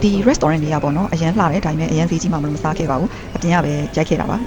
ဒီ restaurant တွေကပေါ့နော်အရန်လှတယ်ဒါပေမဲ့အရန်ဈေးကြီးမှမစားခဲ့ပါဘူးအပြင်ကပဲရိုက်ခဲ့တာပါ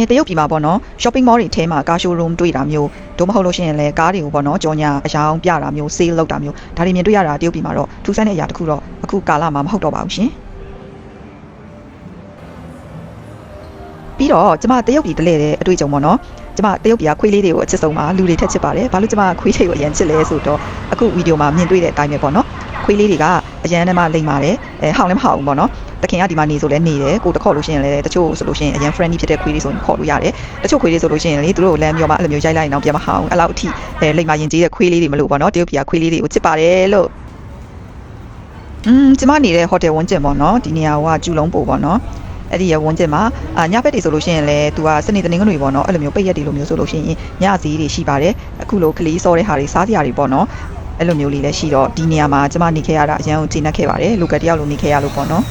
တရုတ်ပြည်မှာပေါ့နော် shopping mall တွေထဲမှာကား showroom တွေ့တာမျိုးတို့မဟုတ်လို့ရှိရင်လည်းကားတွေကိုပေါ့နော်ကြော်ညာအယောင်ပြတာမျိုး sale လုပ်တာမျိုးဒါတွေမြင်တွေ့ရတာတရုတ်ပြည်မှာတော့ထူးဆန်းတဲ့အရာတစ်ခုတော့အခုကာလမှာမဟုတ်တော့ပါဘူးရှင်ပြီးတော့ကျမတရုတ်ပြည်တလဲတဲ့အတွေ့အကြုံပေါ့နော်ကျမတရုတ်ပြည်ကခွေးလေးတွေကိုအချစ်ဆုံးပါလူတွေထက်ချစ်ပါတယ်ဘာလို့ကျမခွေးတွေကိုအရင်ချစ်လဲဆိုတော့အခုဗီဒီယိုမှာမြင်တွေ့တဲ့အတိုင်းပဲပေါ့နော်ခွေးလေးတွေကအရန်ထဲမှာလိမ့်ပါတယ်ဟောင်းလည်းမဟောင်းဘူးပေါ့နော်တခင်ကဒီမှာနေဆိုလဲနေတယ်ကိုတခေါက်လို့ရှိရင်လည်းတချို့ဆိုလို့ရှိရင်အရန် friendly ဖြစ်တဲ့ခွေးလေးဆိုရင်ခေါ်လို့ရတယ်တချို့ခွေးလေးဆိုလို့ရှိရင်လေသူတို့ကိုလမ်းပြောမှအဲ့လိုမျိုးရိုက်လိုက်ရင်တော့ပြန်မဟောင်းအဲ့လောက်အထိလိမ့်မာရင်ကြီးတဲ့ခွေးလေးတွေမလို့ပေါ့နော်တရုတ်ပြည်ကခွေးလေးတွေကိုချစ်ပါတယ်လို့ကျမနေတဲ့ hotel ဝန်းကျင်ပေါ့နော်ဒီနေရာကကျူလုံးပို့ပေါ့နော်အဲ့ဒီရဝန်းကျင်မှာညဘက်တွေဆိုလို့ရှိရင်လည်းသူကစနေတနင်္ဂနွေပေါ့နော်အဲ့လိုမျိုးပိတ်ရက်တွေလိုမျိုးဆိုလို့ရှိရင်ညဈေးတွေရှိပါတယ်အခုလိုကလေးစောတဲ့ဟာတွေစားစရာတွေပေါ့နော်အဲ့လိုမျိုးလေးလည်းရှိတော့ဒီနေရာမှာကျမနေခဲ့ရတာအရန်ကိုကျေနပ်ခဲ့ပါတယ်လူကတယောက်လိုနေခဲ့ရလို့ပေါ့နော်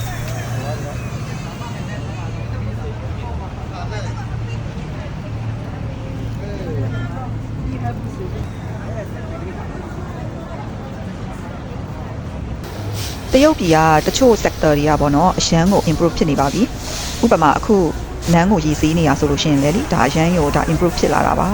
တရုတ်ပြည်ကတချို့ sector တွေကပေါ့နော်အရန်ကို improve ဖြစ်နေပါပြီဥပမာအခုလမ်းကိုရည်စည်းနေရဆိုလို့ရှိရင်လေဒါအရန်ကိုဒါ improve ဖြစ်လာတာပါ